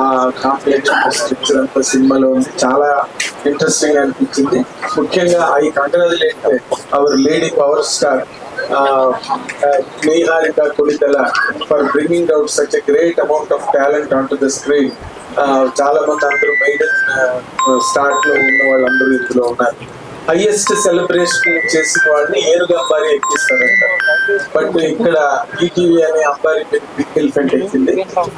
ఆ complex structure అంతా సినిమాలో ఉంది. చాలా ఇంట్రెస్టింగ్ అనిపించింది. ముఖ్యంగా I congratulate hour lady power star Niharika Koditala for bringing out such a great amount of talent onto the screen. చాలా మంది అందరూ మెయిడన్ స్టార్ట్ లో ఉన్న వాళ్ళందరూ ఇందులో ఉన్నారు. హైయెస్ట్ సెలబ్రేషన్ చేసిన వాళ్ళని ఏనుగు అంబారి ఎక్కిస్తారంట. బట్ ఇక్కడ ఈటీవీ అనే అంబారి పింక్ ఎలిఫెంట్ ఎక్కింది.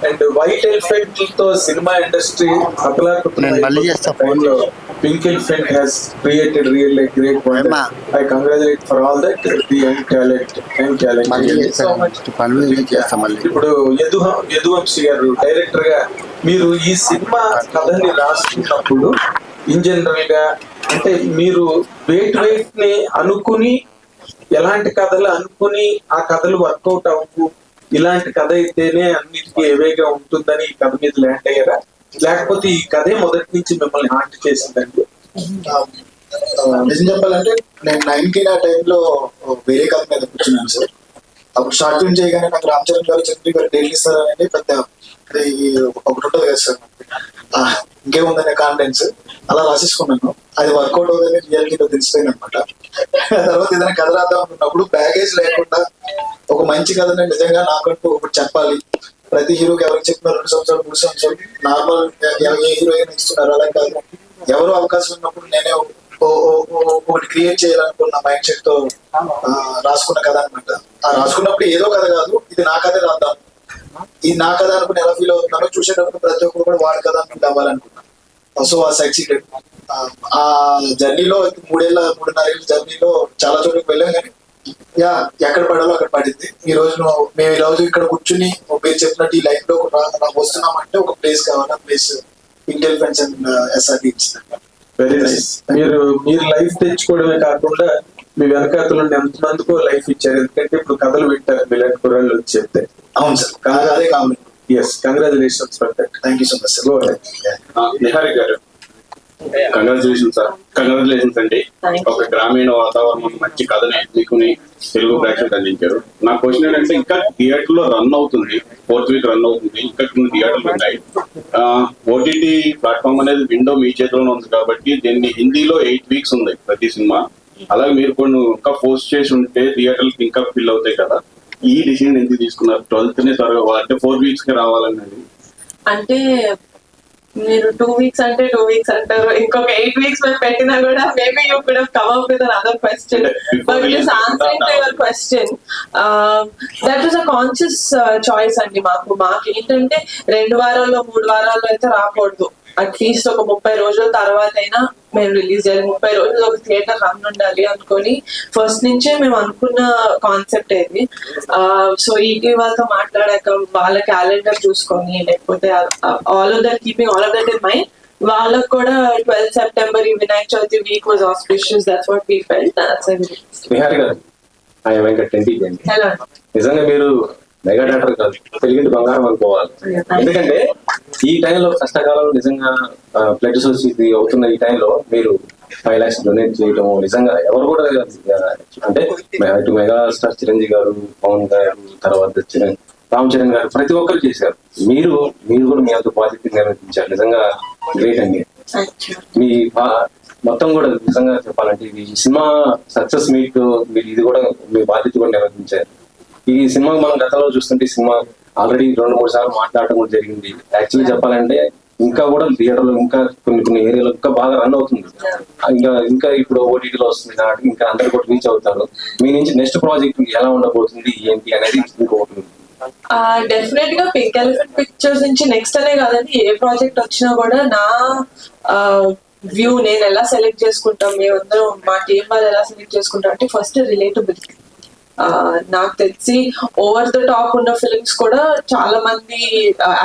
అండ్ వైట్ ఎలిఫెంట్ తో సినిమా ఇండస్ట్రీ అతలాకులో pink elephant has created really great wonder. I congratulate for all that the young talent. ఇప్పుడు యదువంశీ గారు డైరెక్టర్ గా మీరు ఈ సినిమా కథని రాసుకున్నప్పుడు ఇన్ జనరల్ గా అంటే మీరు వెయిట్ ని అనుకుని ఎలాంటి కథలు అనుకుని ఆ కథలు వర్కౌట్ అవ్వకు, ఇలాంటి కథ అయితేనే అన్నిటికీ ఏవేగా ఉంటుందని ఈ కథ మీద ల్యాండ్ అయ్యారా, లేకపోతే ఈ కథే మొదటి నుంచి మిమ్మల్ని హాంట్ చేసిందండి? నిజం చెప్పాలంటే నేను 19 ఆ టైంలో వేరే కథ మీద కూర్చున్నాను సార్. అప్పుడు షార్ట్ ఫిల్మ్ చేయగానే నాకు రామ్ చరణ్ గారు చంద్రబాబు గారు డైలీ ఇస్తారనేది పెద్ద ఒకటి ఉంటుంది కదా సార్, ఇంకేముందనే కాన్ఫిడెన్స్ అలా రాసేసుకున్నాను. అది వర్కౌట్ అవుతుంది రియాలిటీలో తెలిసిపోయింది అనమాట. తర్వాత ఏదైనా కథ రాద్దాం అనుకున్నప్పుడు బ్యాగేజ్ లేకుండా ఒక మంచి కథని నిజంగా నాకంటూ ఒకటి చెప్పాలి. ప్రతి హీరోకి ఎవరికి చెప్పిన 2 సంవత్సరాలు 3 సంవత్సరాలు నార్మల్ ఏ హీరోయిన్ ఇస్తున్నారు అలా కాదు. ఎవరు అవకాశం ఉన్నప్పుడు నేనే ఒకటి క్రియేట్ చేయాలనుకున్న మైండ్ సెట్ తో రాసుకున్న కథ అనమాట. ఆ రాసుకున్నప్పుడు ఏదో కథ కాదు, ఇది నా కథే రాద్దాం, ఇది నా కథ అనుకుని ఎలా ఫీల్ అవుతున్నారో చూసేటప్పుడు ప్రతి ఒక్కరు కూడా వాడి కథ ఫీల్ అవ్వాలనుకున్నాను. సో ఆ సక్సీడెడ్. ఆ జర్నీలో 3.5 ఏళ్ళ జర్నీలో చాలా చోట్లకి వెళ్ళాం, కానీ ఎక్కడ పడాలో అక్కడ పడింది. మేము ఈ రోజు ఇక్కడ కూర్చుని మీరు చెప్పినట్టు ఈ లైఫ్ లో వస్తున్నామంటే ఒక ప్లేస్ కావాలి. ఆ ప్లేస్ ఇంటెలిజెన్స్ అండ్ ఎస్ఆర్డి ఇచ్చింది. Very nice. మీరు లైఫ్ తెచ్చుకోవడమే కాకుండా మీ వెనకాతలు ఎంతమందికో లైఫ్ ఇచ్చారు. ఎందుకంటే ఇప్పుడు కథలు వింటారు మిలాంటి కుర్రాళ్ళు వచ్చి చెప్తే. అవును సార్, అదే కావాలి. Yes, congratulations for that. Thank you so much sir. Niharika garu congratulations sir. Congratulations అండి. ఒక గ్రామీణ వాతావరణం మంచి కథని తీసుకుని తెలుగు ప్రేక్షకులకు అందించారు. నా క్వశ్చన్ ఏంటంటే, ఇంకా థియేటర్ లో రన్ అవుతుంది, 4th వీక్ రన్ అవుతుంది, ఇంకా కొన్ని థియేటర్లు ఉన్నాయి. ఓటీటీ ప్లాట్ఫామ్ అనేది విండో మీ చేతిలోనే ఉంది కాబట్టి దీన్ని హిందీలో 8 వీక్స్ ఉంది ప్రతి సినిమా. అలాగే మీరు కొన్ని ఇంకా పోస్ట్ చేసి ఉంటే థియేటర్లకు ఇంకా ఫిల్ అవుతాయి కదా. ఈ డిసిజన్ ఎందుకు తీసుకున్నారు? 12th త్వరగా అంటే 4 వీక్స్ కి రావాలన్నది. అంటే మీరు 2 వీక్స్ అంటే 2 వీక్స్ అంటారు, ఇంకొక 8 వీక్స్ మేము పెట్టినా కూడా maybe you could have come up with another question. But is answering to your question, that was a conscious choice అండి. మాకు ఏంటంటే 2 వారాల్లో 3 వారాల్లో అయితే రాకూడదు. అట్లీస్ట్ ఒక 30 రోజుల తర్వాత అయినా మేము రిలీజ్ చేయాలి. 30 రోజులు ఒక థియేటర్ రన్ ఉండాలి అనుకొని ఫస్ట్ నుంచే మేము అనుకున్న కాన్సెప్ట్ ఏది. సో ఈటీవీ వాళ్ళతో మాట్లాడాక వాళ్ళ క్యాలెండర్ చూసుకొని, లేకపోతే all of that keeping all of that in mind, వాళ్ళకు కూడా 12 సెప్టెంబర్ ఈ Vinayaka Chavithi week was auspicious. That's what we felt. Hello, నిజంగా మీరు మెగా డాక్టర్ కాదు, తెలుగు బంగారం అనుకోవాలి. ఎందుకంటే ఈ టైంలో కష్టకాలంలో నిజంగా బ్లడ్ సొసైటీ అవుతున్న ఈ టైంలో మీరు 5 lakhs డొనేట్ చేయడం నిజంగా ఎవరు కూడా అంటే ఇటు మెగా స్టార్ చిరంజీవి గారు, పవన్ గారు, తర్వాత రామ్ చరణ్ గారు ప్రతి ఒక్కరు చేశారు. మీరు కూడా మీ అంత బాధ్యత నిర్వహించారు. నిజంగా గ్రేట్ అండి. మీ మొత్తం కూడా నిజంగా చెప్పాలంటే ఇది సినిమా సక్సెస్ మీకు మీరు ఇది కూడా మీ బాధ్యత కూడా నిర్వహించారు. ఈ సినిమా మనం గతంలో చూస్తుంటే సినిమా ఆల్రెడీ 2-3 సార్లు మాట్లాడటం కూడా జరిగింది. యాక్చువల్లీ చెప్పాలంటే ఇంకా కూడా థియేటర్లో ఇంకా కొన్ని ఏరియాలో ఇంకా బాగా రన్ అవుతుంది. ఇంకా ఇప్పుడు ఓటీటీలో వస్తుంది కాబట్టి ఇంకా అందరు కూడా రీచ్ అవుతారు. మీ నుంచి నెక్స్ట్ ప్రాజెక్ట్ ఎలా ఉండబోతుంది ఏంటి అనేది ఇంకొకటి. డెఫినెట్ గా పింక్ ఎలిఫెంట్ పిక్చర్స్ నుంచి నెక్స్ట్ అనే కాదండి, ఏ ప్రాజెక్ట్ వచ్చినా కూడా నా వ్యూ నేను ఎలా సెలెక్ట్ చేసుకుంటాం, మేమందరం మా టీం వాళ్ళు ఎలా సెలెక్ట్ చేసుకుంటాం అంటే ఫస్ట్ రిలేటబిలిటీ. నాకు తెలిసి ఓవర్ ద టాప్ ఉన్న ఫిలిమ్స్ కూడా చాలా మంది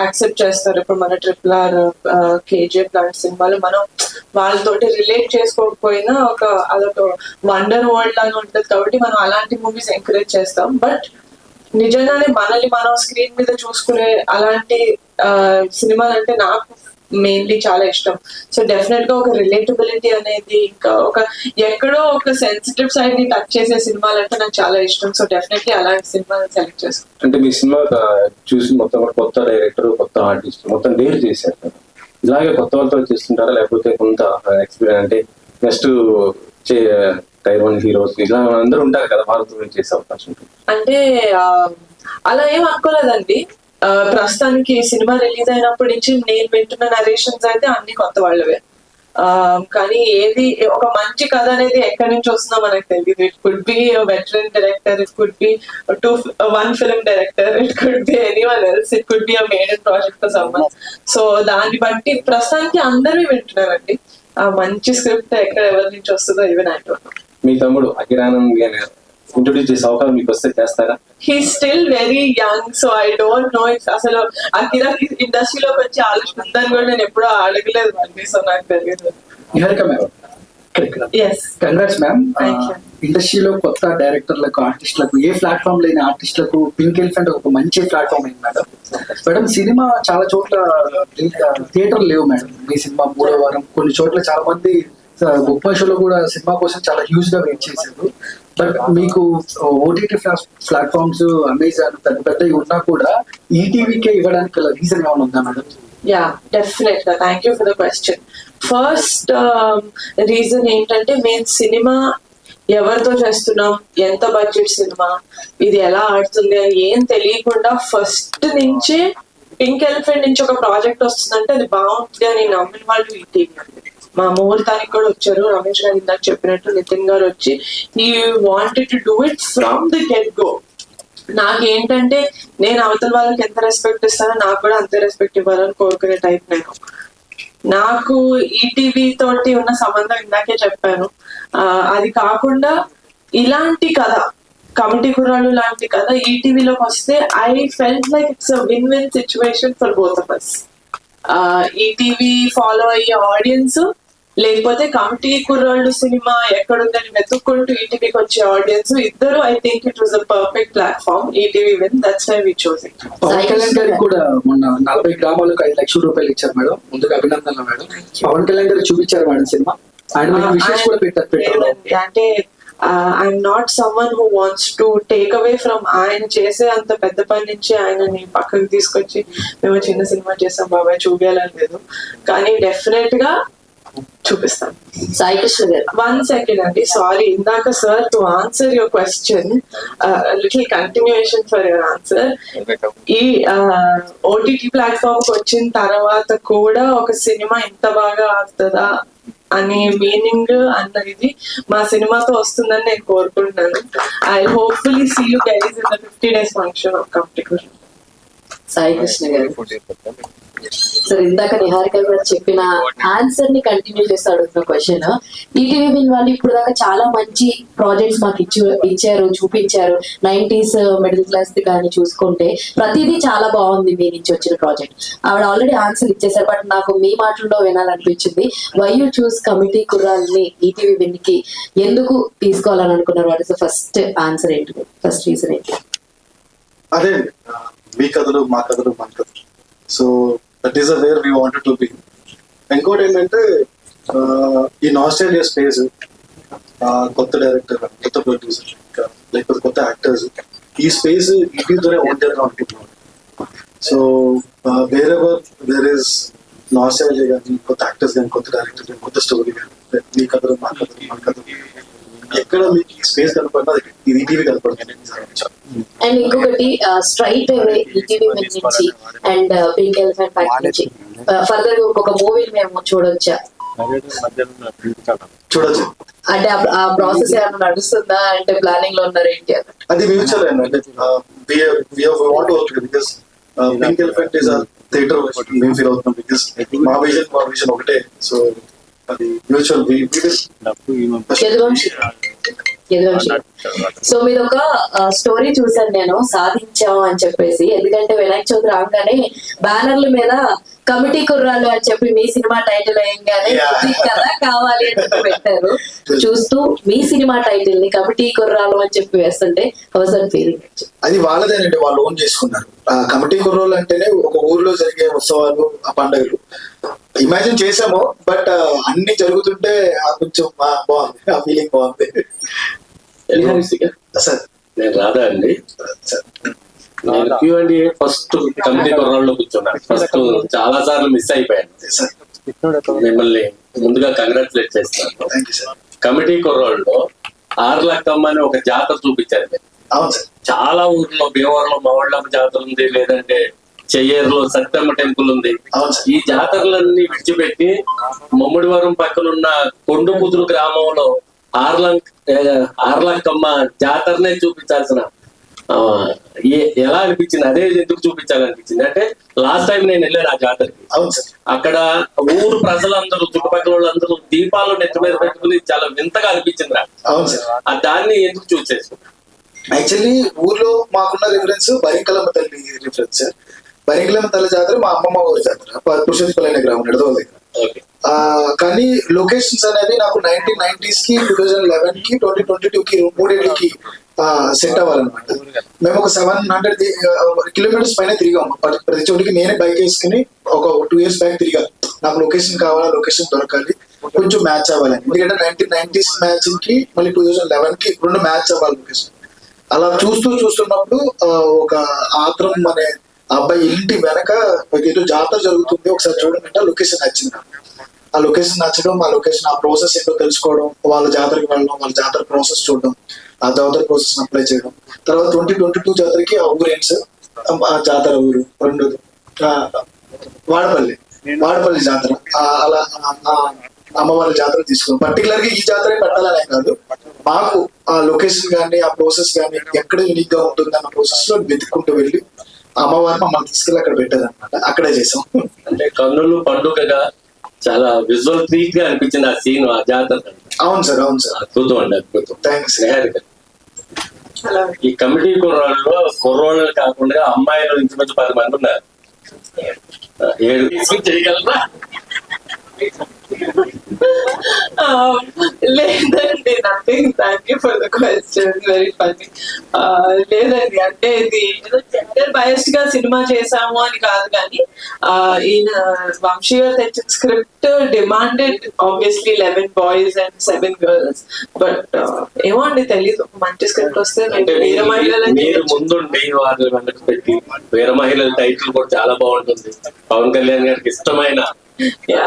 యాక్సెప్ట్ చేస్తారు. ఇప్పుడు మన RRR, KGF లాంటి సినిమాలు మనం వాళ్ళతోటి రిలేట్ చేసుకోకపోయినా అదొక వండర్ వరల్డ్ లాగా ఉంటుంది కాబట్టి మనం అలాంటి మూవీస్ ఎంకరేజ్ చేస్తాం. బట్ నిజంగానే మనల్ని మనం స్క్రీన్ మీద చూసుకునే అలాంటి సినిమాలు అంటే నాకు మెయిన్లీ చాలా ఇష్టం. సో డెఫినెట్ గా ఒక రిలేటబిలిటీ అనేది, ఇంకా ఒక ఎక్కడో ఒక సెన్సిటివ్ సైడ్ ని టచ్ చేసే సినిమాలు అంటే నాకు చాలా ఇష్టం. సో డెఫినెట్లీ అలాంటి సినిమాలు సెలెక్ట్ చేసుకుంటాను. అంటే మీ సినిమా చూసి మొత్తం కొత్త డైరెక్టర్, కొత్త ఆర్టిస్ట్ మొత్తం డేర్ చేశారు కదా, ఇలాగే కొత్త వాళ్ళతో చేస్తుంటారా, లేకపోతే కొంత ఎక్స్పీరియన్స్ అంటే నెక్స్ట్ టైర్ 1 హీరోస్ ఇలా అందరూ ఉంటారు కదా, వాళ్ళతో చేసే అవకాశం ఉంటుంది? అంటే అలా ఏం అనుకోలేదండి. ప్రస్తుతానికి సినిమా రిలీజ్ అయినప్పటి నుంచి నేను వింటున్న నరేషన్స్ అయితే అన్ని కొత్త వాళ్ళవే. కానీ ఏది ఒక మంచి కథ అనేది ఎక్కడి నుంచి వస్తుందో మనకు తెలియదు. It could be veteran director, it could be 1 film director, it could be anyone else, it could be a maiden project for someone. So దాన్ని బట్టి ప్రస్తుతానికి అందరూ వింటున్నారండి. ఆ మంచి స్క్రిప్ట్ ఎక్కడ ఎవరి నుంచి వస్తుందో ఈవెన్ ఐ డోంట్ నో. మీ తమ్ముడు అకిరానంద్ ఇంట్రొడ్యూస్ చేసే అవకాశం మీకు వస్తే చేస్తారా? He still very young, so I don't know if అసలు అకిరా ఇండస్ట్రీలోకి వచ్చే ఆలోచన ఉందని కూడా నేను ఎప్పుడూ అడగలేదు మళ్ళీ. సో నాకు తెలియదు. Niharika ma'am, yes, congrats ma'am. Thank you. ఇండస్ట్రీలో కొత్త డైరెక్టర్లకు, ఆర్టిస్టులకు, ఏ ప్లాట్ఫామ్ లేని ఆర్టిస్టులకు పింక్ ఎలిఫెంట్ ఒక మంచి ప్లాట్ఫామ్ అయింది మేడం. మేడం సినిమా చాలా చోట్ల థియేటర్ లేవు మేడం. మీ సినిమా 3వ వారం కొన్ని చోట్ల చాలా మంది గొప్ప షోలో కూడా సినిమా కోసం చాలా హ్యూజ్ గా వెయిట్ చేశారు. బట్ మీకు ఓటీటీ ప్లాట్ఫామ్స్, అమెజాన్ పెద్ద పెద్దవి ఉన్నా కూడా ఈటీవీకే ఇవ్వడానికి రీజన్ ఏమైనా ఉందా మేడం? యా, డెఫినెట్ గా. Thank you for the question. First reason ఏంటంటే, మేము సినిమా ఎవరితో చేస్తున్నాం, ఎంత బడ్జెట్ సినిమా, ఇది ఎలా ఆడుతుంది అని ఏం తెలియకుండా ఫస్ట్ నుంచే పింక్ ఎలిఫెంట్ నుంచి ఒక ప్రాజెక్ట్ వస్తుందంటే అది బాగుంటుంది అని నమ్మిన వాళ్ళు ఈటీవీ అండి. మా ముహూర్తానికి కూడా వచ్చారు. రమేష్ గారు ఇందాక చెప్పినట్టు నితిన్ గారు వచ్చి ఈ wanted to do it from the get go. నాకేంటంటే, నేను అవతల వాళ్ళకి ఎంత రెస్పెక్ట్ ఇస్తానో నాకు కూడా అంతే రెస్పెక్ట్ ఇవ్వాలని కోరుకునే టైప్ నేను. నాకు ఈటీవీ తోటి ఉన్న సంబంధం ఇందాకే చెప్పాను. అది కాకుండా ఇలాంటి కథ, కమిటీ కుర్రాళ్ళు లాంటి కథ ఈటీవీలోకి వస్తే I felt like it's a win win situation for both of us. ETV follow అయ్యే ఆడియన్స్, లేకపోతే కమిటీ కుర్రాళ్ళు సినిమా ఎక్కడుందని వెతుక్కుంటూ ఈటీవీకి వచ్చే ఆడియన్స్, ఇద్దరు I think it was a perfect platform. ETV win, that's why we chose it. Pawan Kalyan గారికి కూడా మొన్న 40 గ్రామాలకు 5 లక్షల రూపాయలు ఇచ్చారు మేడం. ముందుగా అభినందనలు మేడం. పవన్ కళ్యాణ్ గారు చూపించారు మేడం సినిమా, ఆయన విషయం కూడా పెట్టారు. అంటే I'm not someone who wants to take away from ఆయన చేసే అంత పెద్ద పని నుంచి ఆయనని పక్కకు తీసుకొచ్చి మేము చిన్న సినిమా చేసాం బాబాయ్ చూపించాలని లేదు. కానీ డెఫినెట్ గా చూపిస్తాను. సాయి కృష్ణ గారు, 1 సెకండ్ అండి, సారీ. ఇందాక sir, to answer your question, little continuation for your answer. ఈ ఓటీటీ ప్లాట్ఫామ్ కి వచ్చిన తర్వాత కూడా ఒక సినిమా ఇంత బాగా ఆడుతుందా అనే మీనింగ్ అన్నది మా సినిమాతో వస్తుందని నేను కోరుకుంటున్నాను. I hopefully see you guys in the 50 days function of complete. Sai Krishna garu, sir ఇందాక నిహారిక గారు చెప్పిన ఆన్సర్ ని కంటిన్యూ చేసి అడుగుతున్న క్వశ్చన్, ఈటీవీ విన్ వాళ్ళు ఇప్పుడు దాకా చాలా మంచి ప్రాజెక్ట్స్ మాకు ఇచ్చారు, చూపించారు. 90s మిడిల్ క్లాస్ ది కానీ చూసుకుంటే ప్రతిదీ చాలా బాగుంది మీ నుంచి వచ్చిన ప్రాజెక్ట్. ఆవిడ ఆల్రెడీ ఆన్సర్ ఇచ్చేసారు. బట్ నాకు మీ మాటల్లో వినాలనిపించింది, వై యూ చూస్ కమిటీ కుర్రాల్ని ఈటీవీ విన్ కి ఎందుకు తీసుకోవాలని అనుకున్నారు? What is the first answer ఏంటి, ఫస్ట్ రీజన్ ఏంటి? అదే మీ కథలు, మా కథలు, మన కథలు. So that is where we wanted to be. ఇంకోటి ఏంటంటే, ఈ నాస్టాల్జియా స్పేస్, కొత్త డైరెక్టర్, కొత్త ప్రొడ్యూసర్, లేకపోతే కొత్త యాక్టర్స్, ఈ స్పేస్ ఈటీతోనే ఓన్ చేద్దాం అనుకుంటున్నాం. So wherever there is nostalgia కానీ, కొత్త యాక్టర్స్ కానీ, కొత్త డైరెక్టర్ కానీ, కొత్త స్టోరీ కానీ, మీ కథలు, మా కథలు, మన కథలు, ఎక్కడ మీకు ఈ స్పేస్ కనపడినా ఇది ఈటీవీ కనపడుతుంది. అండ్ ఇంకొకటి, స్ట్రైట్ అవే ఈటీవీ నుంచి అండ్ పింక్ ఎలిఫెంట్ ప్యాక్ నుంచి ఫర్దర్ ఒక మూవీ మేము చూడొచ్చా? చూడొచ్చు. అంటే ఆ ప్రాసెస్ ఏమైనా నడుస్తుందా, అంటే ప్లానింగ్ లో ఉన్నారు ఏంటి? అది ఫ్యూచర్ అంటే because pink elephant is theatre మేము ఫీల్ అవుతున్నాం. బికాస్ మా విజన్ ఒకటే. సో అది మ్యూచువల్. యదువంశి యదువంశి. సో మీరు ఒక స్టోరీ చూసాను నేను, సాధించాం అని చెప్పేసి. ఎందుకంటే వినాయక చవితి రాగానే బ్యానర్ల మీద కమిటీ కుర్రాళ్ళు అని చెప్పి మీ సినిమా టైటిల్ వేయంగానే ఈ కథ కావాలి అని చెప్పి పెట్టారు. చూస్తూ మీ సినిమా టైటిల్ ని కమిటీ కుర్రాళ్ళు అని చెప్పి వేస్తుంటే హౌస్ అండ్ ఫీలింగ్? అది వాళ్ళదేనండి, వాళ్ళు ఓన్ చేసుకున్నారు. ఆ కమిటీ కుర్రోలు అంటేనే ఒక ఊర్లో జరిగే ఉత్సవాలు, ఆ పండుగలు ఇమాజిన్ చేసాము. బట్ అన్ని జరుగుతుంటే కొంచెం బాగుంది, ఆ ఫీలింగ్ బాగుంది. సార్ నేను రాధా అండి. నేను Q&A ఫస్ట్ కమిటీ కుర్రాళ్ళు కూర్చున్నాను. ఫస్ట్ చాలా సార్లు మిస్ అయిపోయాను. మిమ్మల్ని ముందుగా కంగ్రాచులేట్ చేస్తాను. Thank you sir. కమిటీ కుర్రాళ్ళలో ఆర్లక్కమ్మ అని ఒక జాతర చూపించారు మీరు. అవును సార్. చాలా ఊర్లో భీమవరంలో మవళ్ళమ్మ జాతర ఉంది, లేదంటే చెయ్యేరులో సత్యమ్మ టెంపుల్ ఉంది. అవును సార్. ఈ జాతరలన్నీ విడిచిపెట్టి ముమ్మడివరం పక్కనున్న కొండుకుదురు గ్రామంలో ఆర్లక్కమ్మ జాతరనే చూపించాల్సిన ఎలా అనిపించింది? అదే ఎందుకు చూపించాలనిపించింది అంటే లాస్ట్ టైం నేను వెళ్ళాను ఆ జాతరకి. అవును సార్. అక్కడ ఊరు ప్రజలందరూ, చుట్టుపక్కల వాళ్ళందరూ దీపాలు నెత్తి మీద పెట్టుకుని చాలా వింతగా అనిపించింది నాకు. అవును సార్. దాన్ని ఎందుకు చూస్ చేసుకున్నాను? యాక్చువల్లీ ఊర్లో మాకున్న రిఫరెన్స్ బరింకలమ్మ తల్లి రిఫరెన్స్ సార్. బరింకలమ్మ తల్లి జాతర మా అమ్మమ్మ ఊరి జాతర, పురుషోత్పల్లి అనే గ్రామం, నిడదవోలు దగ్గర. కానీ లొకేషన్స్ అనేవి నాకు 1990s కి 2011 కి 2022 కి మూడేళ్ళకి సెట్ అవ్వాలన్నమాట. మేము ఒక 700 కిలోమీటర్స్ పైన తిరిగాము. ప్రతి చోటికి నేనే బైక్ వేసుకుని ఒక 2 years బ్యాక్ తిరిగా. నాకు లొకేషన్ కావాలా, లొకేషన్ దొరకాలి, కొంచెం మ్యాచ్ అవ్వాలని. ఎందుకంటే 1990s మ్యాచింగ్ కి మళ్ళీ 2011 కి రెండు మ్యాచ్ అవ్వాలి లొకేషన్. అలా చూస్తున్నప్పుడు ఒక ఆత్రం అనే అబ్బాయి ఇంటి వెనక ఏదో జాతర జరుగుతుంది, ఒకసారి చూడమంటే లొకేషన్ నచ్చింది నాకు. ఆ లొకేషన్ నచ్చడం, ఆ లొకేషన్, ఆ ప్రాసెస్ ఏంటో తెలుసుకోవడం, వాళ్ళ జాతరకి వెళ్ళడం, వాళ్ళ జాతర ప్రాసెస్ చూడడం, ఆ జాతర ప్రాసెస్ అప్లై చేయడం. తర్వాత 2022 జాతరకి ఆ ఊరు ఏంటి సార్, ఆ జాతర ఊరు రెండోది వాడపల్లి జాతర. అలా అమ్మవారి జాతర తీసుకున్నాం. పర్టికులర్ గా ఈ జాతర పెట్టాలనే కాదు, మాకు ఆ లొకేషన్ కానీ ఆ ప్రాసెస్ కానీ ఎక్కడ యూనిక్ గా ఉంటుంది అన్న ప్రాసెస్ లో వెతుక్కుంటూ వెళ్ళి అమ్మవారిని మమ్మల్ని తీసుకెళ్ళి అక్కడ పెట్టారనమాట. అక్కడే చేసాం. అంటే కన్నులు పండుగగా చాలా విజువల్ ట్రీట్ గా అనిపించింది ఆ సీన్, ఆ జాతర. అవును సార్. అవును సార్. అద్భుతం అండి, అద్భుతం. థ్యాంక్స్. ఈ కమిటీ కుర్రోళ్ళు కాకుండా అమ్మాయిలు నుంచి 10 మంది ఉన్నారు. 7 చేయగలరా? లేదండి, nothing. Thank you for the question, very funny. లేదండి, అంటే ఇది ఏదో జెండర్ బయస్డ్ గా సినిమా చేసాము అని కాదు, కానీ ఈయన వంశీ గారు తెచ్చిన script demanded obviously 11 boys and 7 girls. But ఏమో అండి, తెలీదు. మంచి స్క్రిప్ట్ వస్తే వీర మహిళలు మీరు ముందుండి వాళ్ళు వెనక్కి పెట్టి వీర మహిళల టైటిల్ కూడా చాలా బాగుంటుంది. పవన్ కళ్యాణ్ గారికి ఇష్టమైన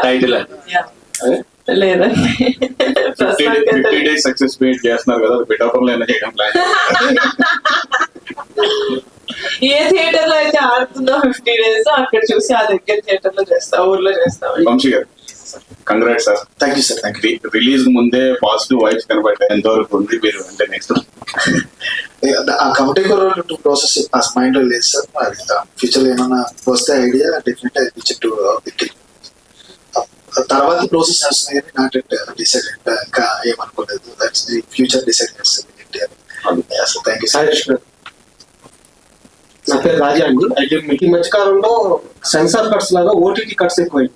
టైటిల్ అది. లేదండి, 50 days సక్సెస్ మీట్ చేస్తున్నారు కదా, పిఠాపురంలో అయినా చేయడం ప్లాన్. ఏ థియేటర్ లో అయితే ఆడుతుందో 50 days అక్కడ చూసి ఆ దగ్గర థియేటర్ లో చేస్తా, ఊర్లో చేస్తాం. వంశీ గారు congrats sir. Thank you sir. Thank you. Release ముందే పాజిటివ్ వైబ్స్ కనబడ్డాయి. ఎంతవరకు ఉంది మీరు అంటే నెక్స్ట్? ఆ కమిటీ కూడా ప్రాసెస్ మైండ్ లో లేదు సార్. ఫ్యూచర్ లో ఏమన్నా వస్తే ఐడియా డెఫినెట్ తర్వాత ప్రాసెస్ చేస్తున్నాయి, నాట్ డిసైడ్. ఇంకా ఏమనుకోలేదు, దట్స్ ది ఫ్యూచర్ డిసైడ్ చేస్తుంది. Thank you sir. నా పేరు రాజా అండి. అయితే ఈ మధ్యకాలంలో సెన్సార్ కట్స్ లాగా ఓటీటీ కట్స్ ఎక్కువైంది.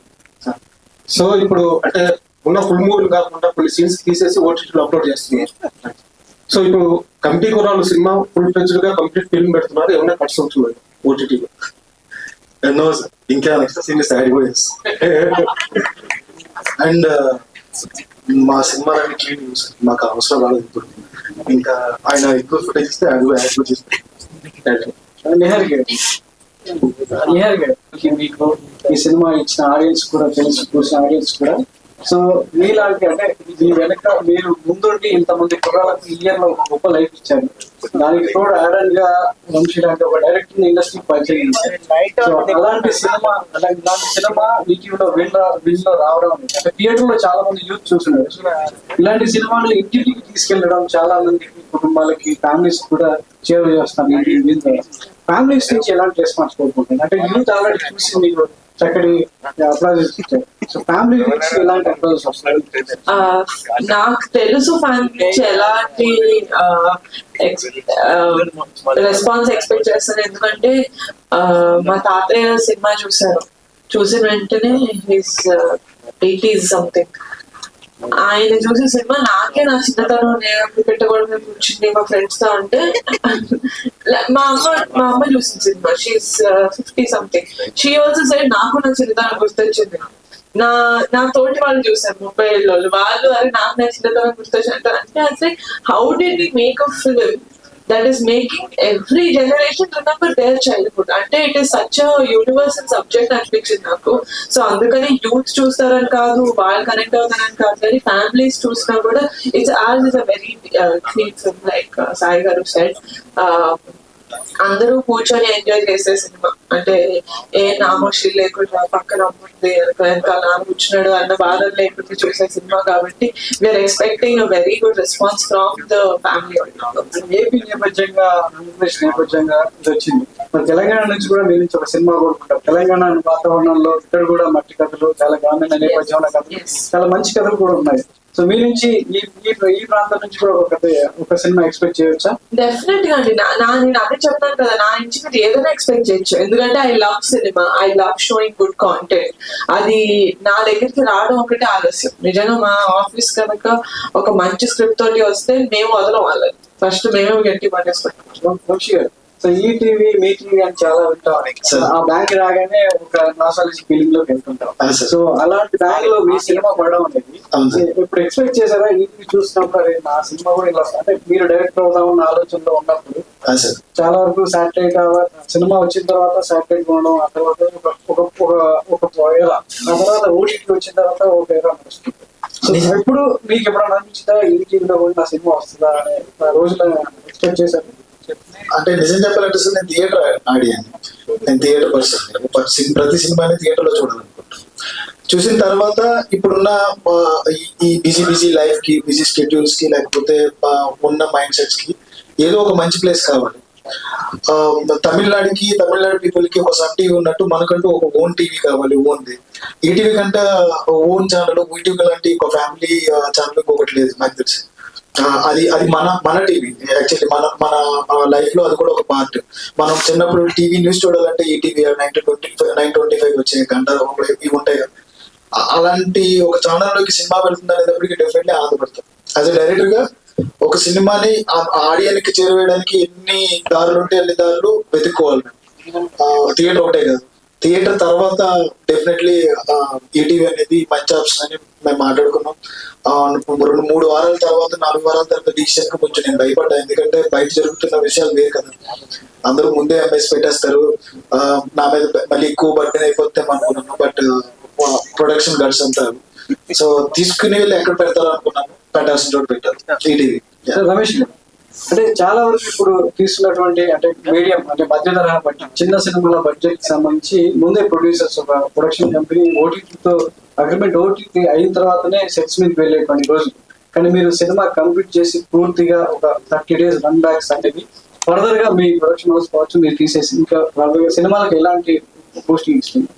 సో ఇప్పుడు అంటే ఉన్న ఫుల్ మూవీలు కాకుండా కొన్ని సీన్స్ తీసేసి ఓటీటీలో అప్లోడ్ చేస్తున్నారు. సో ఇప్పుడు committee Kurrollu cinema full fledged గా కంప్లీట్ ఫిల్మ్ పెడుతున్నారు. ఏమైనా కట్స్ అవుతున్నాయి ఓటీటీలో? నో సార్, ఇంకా నెక్స్ట్ సీరియస్ యాడ్ కూడా చేస్తాం. అండ్ మా సినిమాలన్నీ క్లీన్ యూస్, మాకు అవసరం రాలేదు ఇప్పుడు. ఇంకా ఆయన ఎక్కువ ఫుటేజ్ ఇస్తే అది కూడా యాడ్ కూడా చేస్తాం. నిహార్ గారు, మీకు ఈ సినిమా ఇచ్చిన ఆడియన్స్ కూడా తెలుసు, చూసిన ఆడియన్స్ కూడా. సో మీలాంటి అంటే మీ వెనక మీరు ముందుండి ఇంతమంది కుర్రాలకు ఇయర్ లో గొప్ప లైఫ్ ఇచ్చారు. దానికి తోడు యాడన్ గా వంశీ లాంటి ఒక డైరెక్టర్ ఇండస్ట్రీ పరిచయం. సో అలాంటి సినిమా వీటిలో వీళ్ళలో రావడం అంటే థియేటర్ లో చాలా మంది యూత్ చూస్తున్నారు. ఇలాంటి సినిమాలు ఇంటికి తీసుకెళ్లడం చాలా మందికి, కుటుంబాలకి, ఫ్యామిలీస్ కూడా చేరువ చేస్తాను. ఫ్యామిలీస్ నుంచి ఎలాంటి రెస్పాన్స్ కోరుకుంటుంది అంటే యూత్ ఆల్రెడీ చూసి మీకు చక్కటి అప్లాజ్ ఇచ్చారు. సో ఫ్యామిలీ నుంచి ఎలాంటి అప్రోచ్ వస్తాయి? నాకు తెలుసు ఫ్యామిలీ నుంచి ఎలాంటి రెస్పాన్స్ ఎక్స్పెక్ట్ చేస్తాను, ఎందుకంటే మా తాతయ్య సినిమా చూసిన వెంటనే హిస్ 80s సంథింగ్, ఆయన చూసిన సినిమా నాకే నా చిన్నతనం పెట్టకూడదు కూర్చుంది మా ఫ్రెండ్స్ తో అంటే మా అమ్మ చూసిన సినిమా she's 50 something, she also said నాకు నా చిన్నతనం గుర్తొచ్చింది. నా తోటి వాళ్ళు చూసారు 30 ఏళ్ళు వాళ్ళు అరే నాకు నా చిన్నతనం గుర్తొచ్చింది అంటే అసలు how did we make a film that is making every generation remember their childhood. అంటే it is such a universal subject అనిపించింది నాకు. సో అందుకని యూత్ చూస్తారని కాదు, వాళ్ళు కనెక్ట్ అవుతారని కాదు, కానీ ఫ్యామిలీస్ చూసినా కూడా it's a very clean film like Sai గారు said. అందరూ కూర్చొని ఎంజాయ్ చేసే సినిమా, అంటే ఏ నామోషి లేకుండా పక్కన అమ్ముంది వెనకాల నాన్న కూర్చున్నాడు అన్న బాధ లేకుండా చూసే సినిమా కాబట్టి we are expecting a very good response from the family. AP నేపథ్యంగా Andhra Pradesh నేపథ్యంగా ఇది వచ్చింది, మరి తెలంగాణ నుంచి కూడా మీ నుంచి ఒక సినిమా కోరుకుంటాం. తెలంగాణ వాతావరణంలో ఇక్కడ కూడా మట్టి కథలు, చాలా గ్రామీణ నేపథ్యంలో కథలు, చాలా మంచి కథలు కూడా ఉన్నాయి. సో మీ నుంచి ఈ ప్రాంతం నుంచి కూడా ఒక సినిమా ఎక్స్పెక్ట్ చేయొచ్చా? డెఫినెట్ గా అండి. నేను అదే చెప్తాను కదా, నా నుంచి మీరు ఏదైనా ఎక్స్పెక్ట్ చేయొచ్చు, ఎందుకంటే I love cinema, I love sowing good content. అది నా దగ్గరికి రావడం ఒకటే ఆలస్యం. నిజంగా మా ఆఫీస్ కనుక ఒక మంచి స్క్రిప్ట్ తోటి వస్తే మేము వదలం వాళ్ళని, ఫస్ట్ మేమే గట్టి పట్టేసుకుంటాం. సో ఈ టీవీ మీ టీవీ అని చాలా వింటాం, ఆ బ్యాంక్ రాగానే ఒక నాసాలజీ ఫీలింగ్ లోకి వెళ్తుంటాం. సో అలాంటి బ్యాంక్ లో మీ సినిమా పడడం అనేది ఇప్పుడు ఎక్స్పెక్ట్ చేశారా? ఈ టీవీ చూసినప్పుడు నా సినిమా కూడా ఇలా అంటే మీరు డైరెక్టర్ అవుదామన్న ఆలోచనలో ఉన్నప్పుడు చాలా వరకు శాటిలైట్ సినిమా వచ్చిన తర్వాత శాటిలైట్ కొనడం, ఆ తర్వాత ఒక ఎరా, ఆ తర్వాత ఓటీటీ వచ్చిన తర్వాత ఒక ఎరా నడుస్తుంది. సో ఎప్పుడు మీకు ఎప్పుడైనా అనిపించిందా ఈ టీవీలో కూడా నా సినిమా వస్తుందా అనే రోజున ఎక్స్పెక్ట్ చేశారు? అంటే నిజం చెప్పాలంటే సార్, నేను థియేటర్ ఆడియాను, నేను థియేటర్ పర్సన్, ప్రతి సినిమాని థియేటర్ లో చూడాలనుకుంటాను. చూసిన తర్వాత ఇప్పుడున్న ఈ బిజీ లైఫ్ కి, బిజీ స్కెడ్యూల్స్ కి, లేకపోతే ఉన్న మైండ్ సెట్స్ కి ఏదో ఒక మంచి ప్లేస్ కావాలి. తమిళనాడు పీపుల్ కి ఒక సబ్ టీవీ ఉన్నట్టు మనకంటూ ఒక ఓన్ టీవీ కావాలి. ఓన్ది ఈటీవీ కంటే ఓన్ ఛానల్, ఈటీవీ లాంటి ఒక ఫ్యామిలీ ఛానల్ ఇంకొకటి లేదు నాకు తెలిసి. అది మన టీవీ యాక్చువల్లీ మన లైఫ్ లో అది కూడా ఒక పార్ట్. మనం చిన్నప్పుడు టీవీ న్యూస్ చూడాలంటే ఈటీవీ 9:25 వచ్చే గంట ఇవి ఉంటాయి కదా, అలాంటి ఒక ఛానల్ లోకి సినిమా వెళ్తుంది అనేటప్పటికి డెఫినెట్లీ ఆనందపడతాం. యాజ్ ఎ డైరెక్టర్ గా ఒక సినిమాని ఆడియన్స్ కి చేరువేయడానికి ఎన్ని దారులు ఉంటే అన్ని దారులు వెతుక్కోవాలి. థియేటర్ ఒకటే కాదు, థియేటర్ తర్వాత డెఫినెట్లీ ఈటీవీ అనేది మంచి ఆప్షన్ అని మేము మాట్లాడుకున్నాం. 2-3 వారాల తర్వాత 4 వారాల తర్వాత డిసిషన్ కి కొంచెం నేను భయపడ్డా, ఎందుకంటే బయట జరుగుతున్న విషయాలు వేరు కదా. అందరూ ముందే ఎంఎస్ పెట్టేస్తారు, నా మీద మళ్ళీ ఎక్కువ బర్డెన్ అయిపోతే అనుకున్నాను. బట్ ప్రొడక్షన్ గడ్స్ అంటారు, సో తీసుకుని వెళ్ళి ఎక్కడ పెడతారు అనుకున్నాను, పెట్టాల్సిన చోటు పెట్టారు ఈటీవీ. రమేష్ అంటే చాలా వరకు ఇప్పుడు తీసుకున్నటువంటి అంటే మీడియం అంటే మధ్య తరహా బడ్జెట్, చిన్న సినిమాల బడ్జెట్ కి సంబంధించి ముందే ప్రొడ్యూసర్స్ ఒక ప్రొడక్షన్ కంపెనీ ఓటీటీతో అగ్రిమెంట్ ఓటీటీ అయిన తర్వాతనే సెట్స్ మీద వెళ్ళే కొన్ని రోజులు. కానీ మీరు సినిమా కంప్లీట్ చేసి పూర్తిగా ఒక 30 days రన్ బ్యాక్స్ అనేది ఫర్దర్ గా మీ ప్రొడక్షన్ హౌస్ కావచ్చు మీరు తీసేసి ఇంకా ఫర్దర్ సినిమాలకు ఎలాంటి పోస్టింగ్ ఇస్తుంది?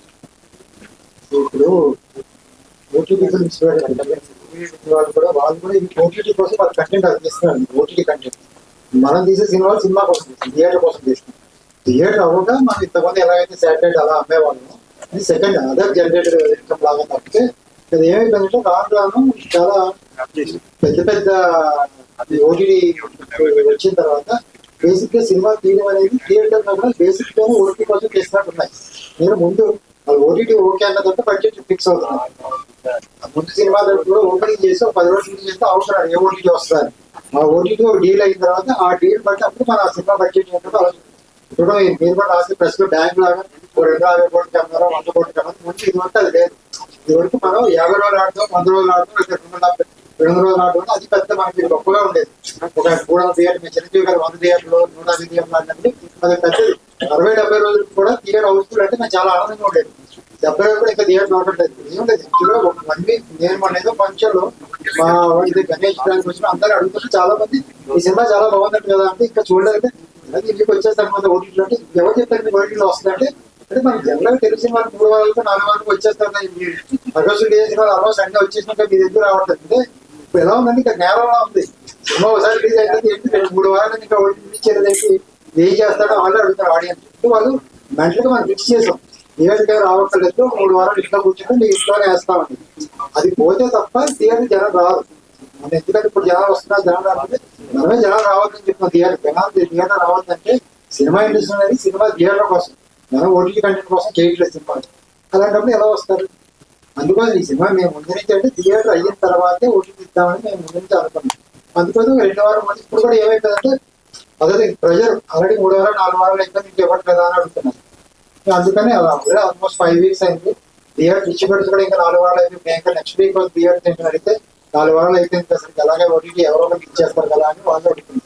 ఇప్పుడు ఓటీటీ గురించి వాళ్ళు కూడా ఓటీటీ కోసం వాళ్ళు కంటెంట్ అందిస్తున్నారు. ఓటీటీ కంటెంట్ మనం తీసే సినిమా కోసం థియేటర్ కోసం తీస్తున్నాం. థియేటర్ అవ్వగా మనం ఇంతమంది ఎలాగైతే శాటిలైట్ అలా అమ్మేవాళ్ళము, ఇది సెకండ్ అదర్ జనరేటెడ్ ఇన్కమ్ లాగా తప్పితే అది ఏమైపోయిందంటే రాను చాలా పెద్ద ఓటీటీ వచ్చిన తర్వాత బేసిక్ గా సినిమా తీయడం అనేది థియేటర్ కూడా బేసిక్ గా ఓటీటీ కోసం చేసినట్టు ఉన్నాయి. నేను ముందు ఓటీటీ ఓకే అన్నదంటే బడ్జెట్ ఫిక్స్ అవుతున్నాను. ముందు సినిమా కూడా ఓపెనింగ్ చేసి ఒక 10 రోజులు చేస్తే అవసరం ఏ ఓటీటీ వస్తారు. ఆ ఓటీటీ ఒక డీల్ అయిన తర్వాత ఆ డీల్ బట్టి అప్పుడు మన సినిమా బడ్జెట్ ఏంటో ఇప్పుడు మీరు కూడా రాసి ప్రెస్ లో బ్యాంక్ లాగా 250 కోట్లు కెమెరా 100 కోట్లు కెమెరా ముందు ఇది వరకు అది లేదు. ఇది వరకు మనం 50 రోజులు ఆడతాం, 100 రోజులు ఆడతాం, 2 రోజులు ఆడతాం. అది పెద్ద మనకి గొప్పగా ఉండేది. ఒక 300 థియేటర్ చిరంజీవి గారు 100 థియేటర్లు 150 థియేటర్లు ఆడినప్పుడు అది పెద్దది. 60-70 రోజులు కూడా థియేటర్ హౌస్ఫుల్ అంటే నాకు చాలా ఆనందంగా ఉండేది. 70 కూడా ఇంకా థియేటర్ ఉండట్లేదు. ఏముండేది యాక్చువల్గా ఒక 1 week నేను మన ఏదో ఫంక్షన్లో మా ఇది గణేష్ దానికి వచ్చిన అందరూ అడుగుతుంటే చాలా మంది ఈ సినిమా చాలా బాగుందంట కదా అంటే ఇంకా చూడలేదంటే అది ఇంటికి వచ్చేసరికి మన ఓటీటీలో అంటే ఎవరు చెప్తారు మీకు ఓటీటీలో వస్తుందంటే అంటే మనకు జనరల్ తెలిసిన వాళ్ళు 3 వారాలతో 4 వారాలకు వచ్చేస్తారు. ఆగస్టు చేసిన వాళ్ళు ఆల్మోస్ట్ అన్ని వచ్చేసినాక మీ దగ్గర రావట్లేదు. అంటే ఇప్పుడు ఎలా ఉందంటే ఇంకా నేరంలా ఉంది. సినిమా ఒకసారి రిలీజ్ అయితే ఏంటి 3 వారాలు ఇంకా ఇచ్చేది ఏం చేస్తాడో వాళ్ళు అడుగుతారు ఆడియన్స్. వాళ్ళు మెంటల్గా మనం ఫిక్స్ చేసాం థియేటర్ రావట్లేదు, 3 వారాలు ఇంట్లో కూర్చుంటే మీ ఇంట్లోనే వేస్తామండి. అది పోతే తప్ప థియేటర్ జనం రాదు. మన ఎందుకంటే ఇప్పుడు జనాలు వస్తున్నారు, జనం రావాలంటే మనమే జనాలు రావద్దని చెప్తున్నాం. థియేటర్ రావద్దంటే సినిమా ఇండస్ట్రీ అనేది సినిమా థియేటర్ కోసం, మనం ఓటీటీ కంటెంట్ కోసం చేయట్లేదు సినిమా. అలాంటప్పుడు ఎలా వస్తారు? అందుకోసం ఈ సినిమా మేము ముందు నుంచి అంటే థియేటర్ అయిన తర్వాతే ఓటీటీ ఇద్దామని మేము ముందు నుంచి అనుకున్నాం. అందుకోసం 2 వారం మంది ఇప్పుడు కూడా ఏమైపోయిందంటే అదే ప్రెజర్ ఆల్రెడీ 3 వారాలు 4 వారాలు అయిపోయింది మీకు ఇవ్వట్లేదా అని అడుగుతున్నారు. అందుకని అలా ఆల్మోస్ట్ 5 వీక్స్ అయింది. థియేటర్ డిస్ట్రిబ్యూటర్స్ కూడా ఇంకా 4 వారాలు అయిపోయింది. ఇంకా నెక్స్ట్ వీక్ థియేటర్ సెంటర్ అయితే 4 వారాలు అయిపోయింది కదా సార్, అలాగే ఓటీటీ ఎవరో ఒకరికి ఇచ్చేస్తారు కదా అని వాళ్ళు అడుగుతున్నారు.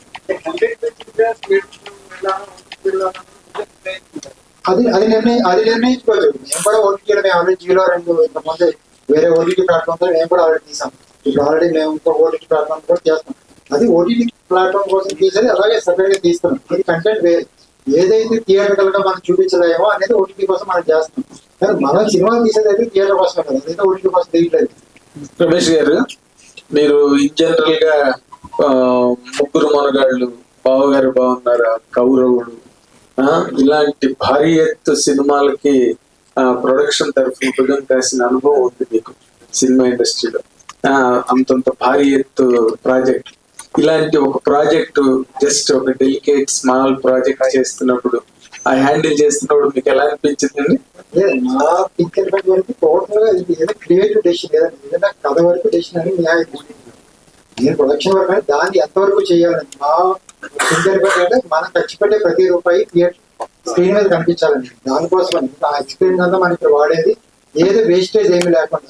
అది నిర్ణయించుకోవచ్చు. మేము కూడా ఓటీటీ మేము ఆల్రెడీ జీలో 2 ఇంతకుముందు వేరే ఓటీటీ ప్లాట్ఫామ్ మేము కూడా ఆల్రెడీ తీసాం. ఇప్పుడు ఆల్రెడీ మేము ఇంకో ఓటీటీ ప్లాట్ఫామ్ కూడా చేస్తాం. అది ఓటీటీ ప్లాట్ఫామ్ కోసం తీసేది అలాగే సపరేట్ గా తీస్తున్నాం. అది కంటెంట్ వేరే, ఏదైతే థియేటర్ గా మనం చూపించలేమో అనేది ఓటీటీ కోసం మనం చేస్తాం. కానీ మనం సినిమా తీసేది అయితే థియేటర్ కోసమే కదా, అదైతే ఓటీటీ కోసం తీయట్లేదు. రమేష్ గారు, మీరు ఇన్ జనరల్ గా 3 మనగాళ్ళు, బావగారు బాగున్నారా, కౌరవుడు ఇలాంటి భారీ ఎత్తు సినిమాలకి ప్రొడక్షన్ తరఫున భుజం కాసిన అనుభవం ఉంది మీకు సినిమా ఇండస్ట్రీలో. అంతంత భారీ ఎత్తు ప్రాజెక్ట్, ఇలాంటి ఒక ప్రాజెక్టు జస్ట్ ఒక డెలికేట్ స్మాల్ ప్రాజెక్ట్ చేస్తున్నప్పుడు హ్యాండిల్ చేస్తున్నప్పుడు మీకు ఎలా అనిపించిందండి? నా పిక్చర్ వరకు టోటల్ గా ఏదైనా క్రియేటివ్ డెసిషన్ లేదండి, ఏదైనా కథ వరకు డెసిషన్ అని నేను ప్రొడక్షన్ వరకు అంటే దాన్ని ఎంతవరకు చేయాలని మా పిక్చర్ అంటే మనం ఖర్చు పెట్టే ప్రతి రూపాయి థియేటర్ స్క్రీన్ మీద కనిపించాలండి. దానికోసం ఆ ఎక్స్పీరియన్స్ అంతా మనం ఇక్కడ వాడేది ఏదో వేస్టేజ్ ఏమి లేకుండా.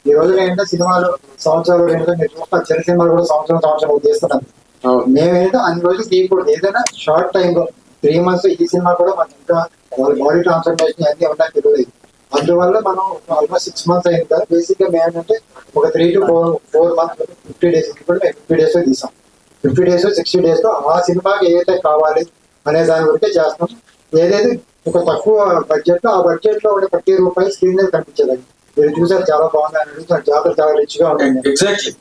ఈ రోజున ఏంటంటే సినిమాలు సంవత్సరాలు ఏంటంటే మీరు చూస్తున్న చిన్న సినిమాలు కూడా సంవత్సరం తీస్తున్నాం. మేమేంటో అన్ని రోజులు తీయకూడదు, ఏదైనా షార్ట్ టైమ్ లో 3 months ఈ సినిమా కూడా మనకి ఇంకా వాళ్ళ బాడీ ట్రాన్స్ఫర్మేషన్ అన్ని ఉండడానికి తెలియదు. అందువల్ల మనం ఆల్మోస్ట్ 6 months అయింది కదా. బేసిక్ గా మేము ఏంటంటే ఒక 3 to 4 months 50 days కూడా మేము 50 days లో తీసాం. 50 days 60 days లో ఆ సినిమాకి ఏదైతే కావాలి అనే దాని వరకే చేస్తాం. ఏదైతే ఒక తక్కువ బడ్జెట్ లో ఆ బడ్జెట్ లో ఉండే ప్రతి రూపాయి స్క్రీన్ మీద కనిపించేదండి. మీరు చూసారు చాలా బాగుంది అని అడుగుతున్నారు, జాతర చాలా రిచ్ గా ఉంటుంది.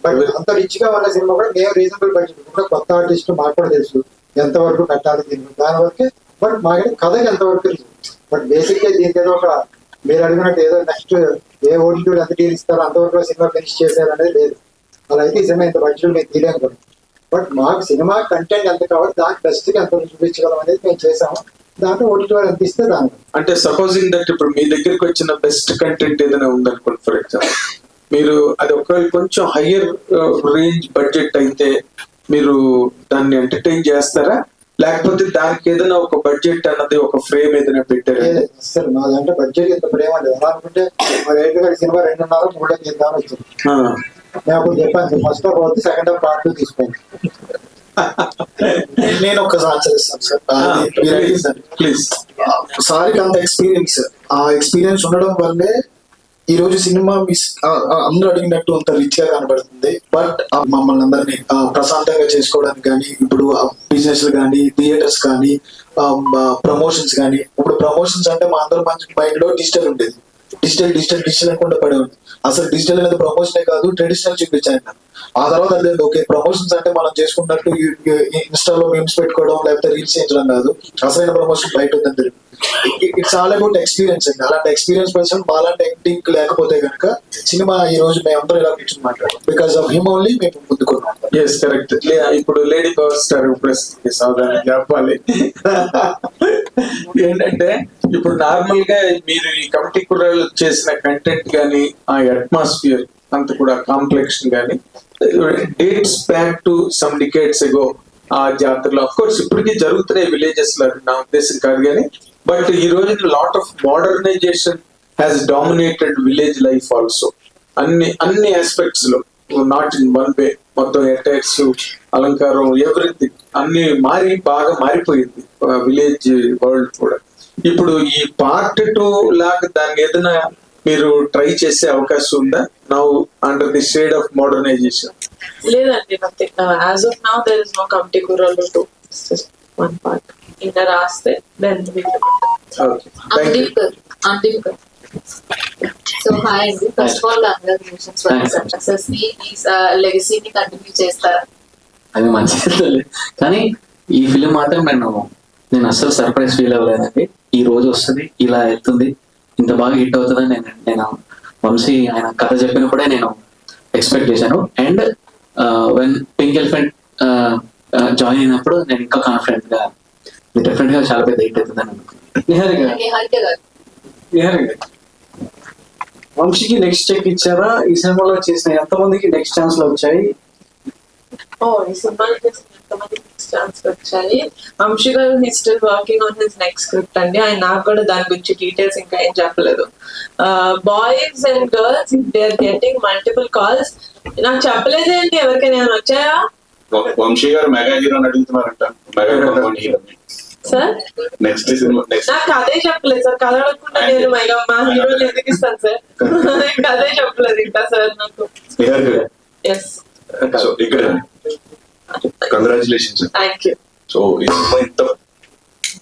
బట్ అంత రిచ్ గా ఉన్న సినిమా కూడా మేము రీజనబుల్ బడ్జెట్ కూడా కొత్త ఆర్టిస్ట్ మాకు కూడా తెలుసు ఎంతవరకు పెట్టాలి దీనికి, దాని వరకే. బట్ మాకు కథకి ఎంతవరకు తెలుసు. బట్ బేసిక్ గా దీనికి ఏదో ఒక మీరు అడిగినట్టు ఏదో నెక్స్ట్ ఏ ఓటీటీ ఎంత డీల్ ఇస్తారో అంతవరకు సినిమా ఫినిష్ చేశారు అనేది లేదు. అలా అయితే ఈ సినిమా ఇంత బడ్జెట్ మేము తీయలేము కూడా. బట్ మాకు సినిమా కంటెంట్ ఎంత కావాలి దానికి బెస్ట్ గా ఎంత చూపించగలం అనేది మేము చేసాము. దాంట్లో ఓటీటీ వాళ్ళు ఎంత ఇస్తే దాని అంటే సపోజింగ్ దట్ ఇప్పుడు మీ దగ్గరికి వచ్చిన బెస్ట్ కంటెంట్ ఏదైనా ఉందనుకోండి, ఫర్ ఎగ్జాంపుల్ మీరు అది ఒకవేళ కొంచెం హయ్యర్ రేంజ్ బడ్జెట్ అయితే మీరు దాన్ని ఎంటర్టైన్ చేస్తారా, లేకపోతే దానికి ఏదైనా ఒక బడ్జెట్ అన్నది ఒక ఫ్రేమ్ ఏదైనా పెట్టారా? సార్ మా దాంట్లో బడ్జెట్ ఇంత ప్రేమ లేదు. ఎలా అనుకుంటే మా రేటు గారి సినిమా 2.5-3 చేద్దామని వచ్చింది. నేను అప్పుడు చెప్పాను ఫస్ట్ హాఫ్ అవుతుంది, సెకండ్ హాఫ్ పార్ట్ 2 తీసుకోండి. నేను ఒక్కసారి ఆచరిస్తాను సార్ ప్లీజ్. సార్కి అంత ఎక్స్పీరియన్స్, ఆ ఎక్స్పీరియన్స్ ఉండడం వల్లే ఈ రోజు సినిమా అందరూ అడిగినట్టు అంత రిచ్ గా కనబడుతుంది. బట్ మమ్మల్ని అందరినీ ప్రశాంతంగా చేసుకోవడానికి కానీ, ఇప్పుడు బిజినెస్ కానీ, థియేటర్స్ కానీ, ప్రమోషన్స్ కానీ. ఇప్పుడు ప్రమోషన్స్ అంటే మా అందరి మైండ్ లో డిజిటల్ ఉండేది, డిజిటల్ అనుకుంటే పడేవాడు. అసలు డిజిటల్ అనేది ప్రమోషనే కాదు, ట్రెడిషనల్ చూపించాను. ఆ తర్వాత అర్థం ఓకే ప్రమోషన్స్ అంటే మనం చేసుకున్నట్టు ఇన్స్టాలో మీమ్స్ పెట్టుకోవడం లేకపోతే రీల్స్ చేయించడం కాదు, అసలైన ప్రమోషన్ బయట ఉందని తెలియదు. ఇట్స్ ఆల్ అబౌట్ ఎక్స్పీరియన్స్ అండి. అలాంటి ఎక్స్పీరియన్స్ పర్సన్ మాలాంటి యాక్టింగ్ లేకపోతే కనుక సినిమా ఈ రోజు మేమందరూ ఇలా కూర్చొని మాట్లాడాం. బికాస్ ఆఫ్ హిమ్ ఓన్లీ మేము ముందుకున్నాం. Yes correct. ఇప్పుడు లేడీ పవర్ స్టార్ సాధారణ చెప్పాలి ఏంటంటే ఇప్పుడు నార్మల్ గా మీరు ఈ కమిటీ కుర్రాళ్ళు చేసిన కంటెంట్ కానీ, ఆ అట్మాస్ఫియర్ అంత కూడా కాంప్లెక్షన్ కానీ dates back to some decades ago. ఆ జాతరలో అఫ్ కోర్స్ ఇప్పటికీ జరుగుతున్నాయి విలేజెస్ లో, నా ఉద్దేశం కాదు కానీ. బట్ ఈ రోజు lot of modernization has dominated village life also. అన్ని ఆస్పెక్ట్స్ లో, నాట్ ఇన్ వన్ వే. మొత్తం అటైర్స్, అలంకారం, ఎవ్రీథింగ్ అన్ని బాగా మారిపోయింది విలేజ్ వరల్డ్ కూడా. ఇప్పుడు ఈ పార్ట్ 2 లాగా దాన్ని ఏదైనా మీరు ట్రై చేసే అవకాశం ఉందా now under the shade of modernisation? లేదండి, nothing. As of now there is no committee కుర్రాళ్ళు 2. 1 part ఇంకా రాస్తే దెన్ Amdeep గారు. సో హాయ్ అండి, first of all congratulations for success. ఈ లెగసీని కంటిన్యూ చేస్తారా? అది మంచిది, కానీ ఈ ఫిలిం మాత్రం నేను అస్సలు సర్ప్రైజ్ ఫీల్ అవ్వలేదండి. ఈ రోజు వస్తుంది, ఇలా వెళ్తుంది, ఇంత బాగా హిట్ అవుతుందని నేను వంశీ ఆయన కథ చెప్పినప్పుడే నేను ఎక్స్పెక్ట్ చేశాను. And when pink elephant join అయినప్పుడు నేను ఇంకా కాన్ఫిడెంట్ గా డెఫినెట్ గా చాలా పెద్ద హిట్ అవుతుందని అనుకున్నాను. నిహారిక గారు, వంశీకి నెక్స్ట్ చెక్ ఇచ్చారా? ఈ సినిమాలో చేసిన ఎంతమందికి నెక్స్ట్ ఛాన్స్ లో వచ్చాయి? ఈ సినిమాలో చేసిన ఎంతమందికి నెక్స్ట్ ఛాన్స్ వచ్చాయి? వంశీ గారు he still working on his next script అండి. ఆయన నాకు కూడా దాని గురించి డీటెయిల్స్ ఇంకా ఏం చెప్పలేదు. Boys and girls they are getting multiple calls. నాకు చెప్పలేదేంటి, ఎవరికైనా వచ్చాయా? వంశీ గారు మెగా హీరో అడుగుతున్నారంట, mega hero sir next cinema నాకు అదే చెప్పలేదు సార్. కథ అడగకుండా నేను మా హీరోని ఎందుకు ఇస్తాను సార్? అదే చెప్పలేదు ఇంకా సార్ నాకు. ఎస్, సో ఇక్కడ కంగ్రాచులేషన్స్. Thank you. సో ఈ సినిమా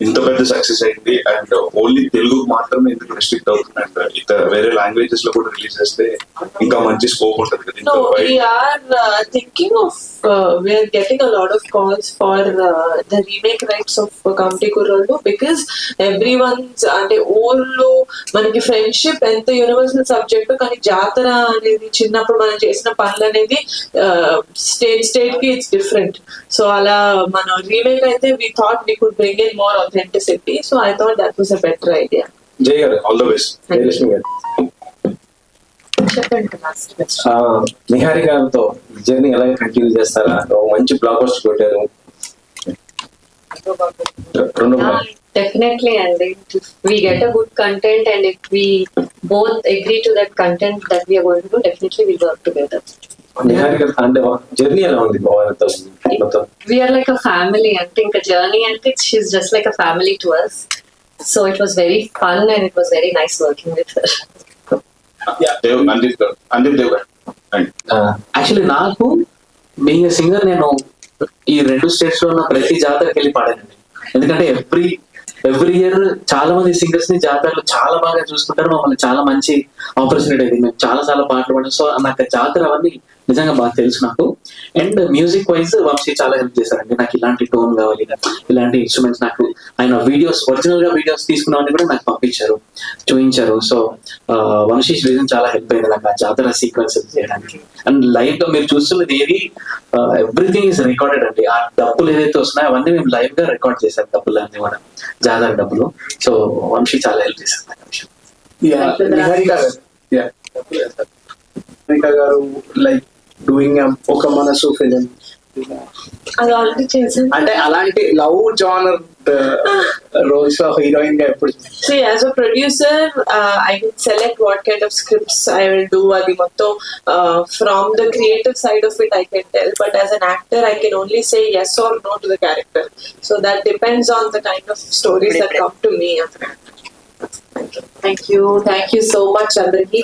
ఇంత పెద్ద సక్సెస్ అయింది అండ్ ఓన్లీ తెలుగు మాత్రమే ఇంత రెస్ట్రిక్ట్ అవుతుంది అండ్ ఇతర వేరే లాంగ్వేజెస్ లో కూడా రిలీజ్ చేస్తే ఇంకా మంచి స్కోప్ ఉంటుంది కదా. No, we are thinking of we are getting a lot of calls for the remake rights of Kamti Kurrallu because everyone's అంటే ఊర్లో మనకి ఫ్రెండ్షిప్ ఎంత యూనివర్సల్ సబ్జెక్ట్, కానీ జాతర అనేది చిన్నప్పుడు మనం చేసిన పనులు అనేది స్టేట్ కి ఇట్స్ డిఫరెంట్. సో అలా మనం రీమేక్ అయితే we thought we could bring in more authenticity, so I thought that was a better idea. జై గారు, ఆల్ ద బెస్ట్. జయలక్ష్మి గారు, చెప్పండి లాస్ట్ క్వశ్చన్. నిహారిక గారితో జర్నీ ఎలా కంటిన్యూ చేస్తారా? ఒక మంచి బ్లాక్ బస్టర్ కొట్టారు. రెండు Definitely, and if we get a good content and if we both agree to that content that we are going to do, definitely we'll work together. Niharika అంటే journey ఎలా ఉంది వాళ్ళతో మొత్తం? We are like a family. I think a journey, and she's just like a family to us. So it was very fun and it was very nice working with her. అందీప్ Dev గారు. Actually నాకు being singer నేను ఈ 2 states లో ఉన్న ప్రతి జాతరకి వెళ్ళి పాడానండి. ఎందుకంటే ఎవ్రీ ఇయర్ చాలా మంది సింగర్స్ ని జాతరలో చాలా బాగా చూసుకుంటారు. మమ్మల్ని చాలా మంచి ఆపర్చునిటీ అది, మేము చాలా పాటలు పాడాం. సో నాకు జాతర అవన్నీ నిజంగా బాగా తెలుసు నాకు. అండ్ మ్యూజిక్ వైజ్ వంశీ చాలా హెల్ప్ చేశారండి. నాకు ఇలాంటి టోన్ కావాలి, ఇలాంటి ఇన్స్ట్రుమెంట్స్, నాకు ఆయన వీడియోస్ ఒరిజినల్ గా వీడియోస్ తీసుకున్నామని కూడా నాకు పంపించారు, చూపించారు. సో వంశీ రీజన్ చాలా హెల్ప్ అయింది నాకు ఆ జాతర సీక్వెన్స్ చేయడానికి. అండ్ లైవ్ గా మీరు చూస్తున్నది ఏది ఎవ్రీథింగ్ ఈస్ రికార్డెడ్ అండి. ఆ డబ్బులు ఏదైతే వస్తున్నాయో అవన్నీ మేము లైవ్ గా రికార్డ్ చేశారు, డబ్బులు అన్ని కూడా జాతర డబ్బులు. సో వంశీ చాలా హెల్ప్ చేశారు నాకు విషయం. నిహారిక గారు లైక్ డూయింగ్ ఒక మనసు ఫిలిం, అది ఆల్రెడీ చేసాను. అంటే అలాంటి లవ్ జానర్ రోల్స్ లో హీరోయిన్ గా ఎప్పుడు? See, as a producer, I can select what kind of scripts I will do. Adi motto from the creative side of it, I can tell. But as an actor, I can only say yes or no to the character. So that depends on the kind of stories that come to me. Thank you so much, Andarki.